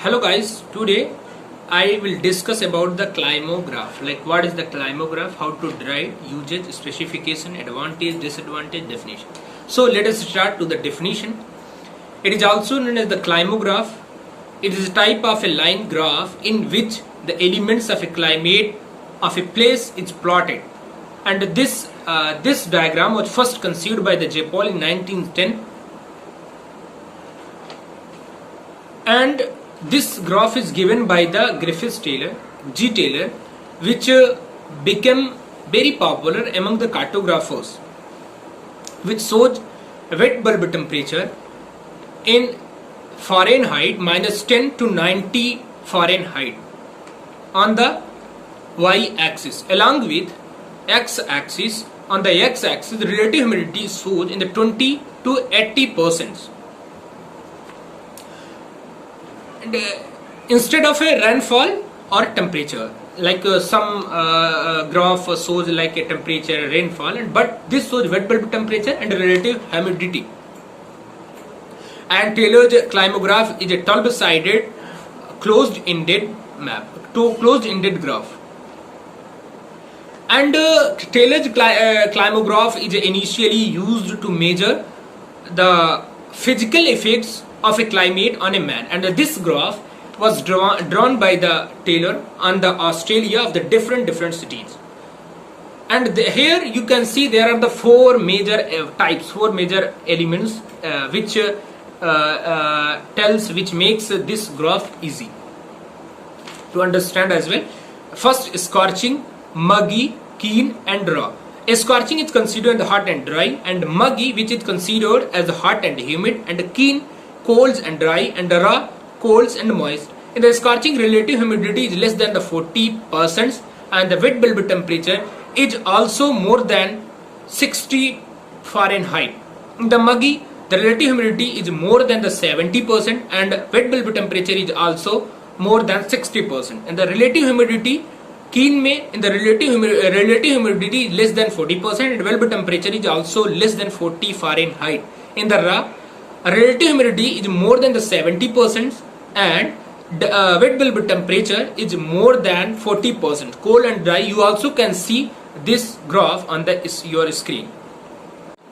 Hello guys, today I will discuss about the Climograph. Like what is the Climograph, how to derive, usage, specification, advantage, disadvantage, definition. So let us start to the definition. It is also known as the Climograph. It is a type of a line graph in which the elements of a climate of a place is plotted. And this diagram was first conceived by the J. Paul in 1910. And this graph is given by the Griffith Taylor, G. Taylor, which became very popular among the cartographers, which shows wet bulb temperature in Fahrenheit -10 to 90 Fahrenheit on the y-axis, along with x-axis. On the x-axis, the relative humidity is shown in the 20 to 80%. And, instead of a rainfall or temperature, like some graph shows like a temperature, rainfall, but this shows wet bulb temperature and relative humidity. And Taylor's Climograph is a 12-sided closed-ended map, closed-ended graph. And Taylor's Climograph is initially used to measure the physical effects of a climate on a man, and this graph was drawn by the Taylor on the Australia of the different cities. And here you can see there are the four major types, four major elements which makes this graph easy to understand as well. First, scorching, muggy, keen and raw. Scorching is considered hot and dry, and muggy, which is considered as hot and humid, and keen, cold and dry, and raw, cold and moist. In the scorching, relative humidity is less than the 40%, and the wet bulb temperature is also more than 60 Fahrenheit. In the muggy, the relative humidity is more than the 70%, and wet bulb temperature is also more than 60%. And the relative humidity, keen में, in the relative humidity is less than 40%, and wet bulb temperature is also less than 40 Fahrenheit. In the raw, relative humidity is more than the 70%, and wet bulb temperature is more than 40%. Cold and dry, you also can see this graph on your screen.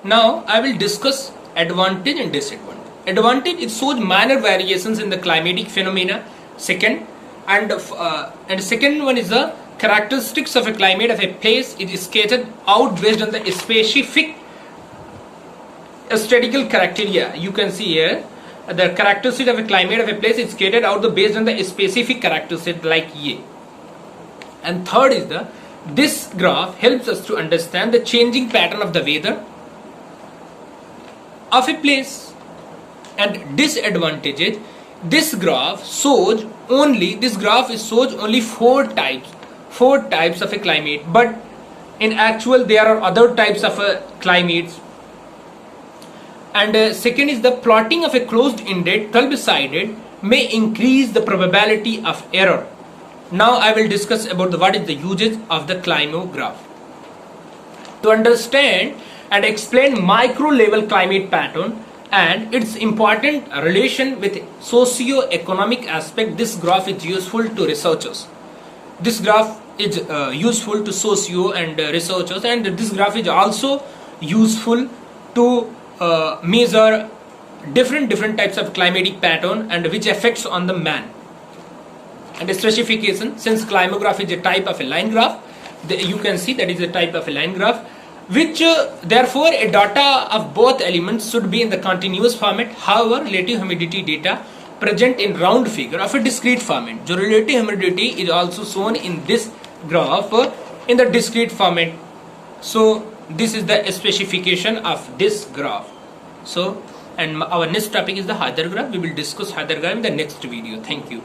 Now I will discuss advantage and disadvantage. Advantage, it shows minor variations in the climatic phenomena. Second, and second one is the characteristics of a climate of a place is sketched out based on the specific statistical criteria. You can see here the characteristics of a climate of a place is sketched out based on the specific characteristics like ye. And third is this graph helps us to understand the changing pattern of the weather of a place. And disadvantages, this graph shows only four types of a climate, but in actual there are other types of climates. And second is the plotting of a closed-ended 12-sided may increase the probability of error. Now I will discuss about what is the usage of the Climograph. To understand and explain micro-level climate pattern and its important relation with socio-economic aspect, this graph is useful to researchers. This graph is useful to socio and researchers, and this graph is also useful to measure different types of climatic pattern and which affects on the man. And the specification, since Climograph is a type of a line graph, you can see that is a type of a line graph, which therefore a data of both elements should be in the continuous format. However, relative humidity data present in round figure of a discrete format. The relative humidity is also shown in this graph in the discrete format. So this is the specification of this graph. So, and our next topic is the Hadar graph. We will discuss Hadar graph in the next video. Thank you.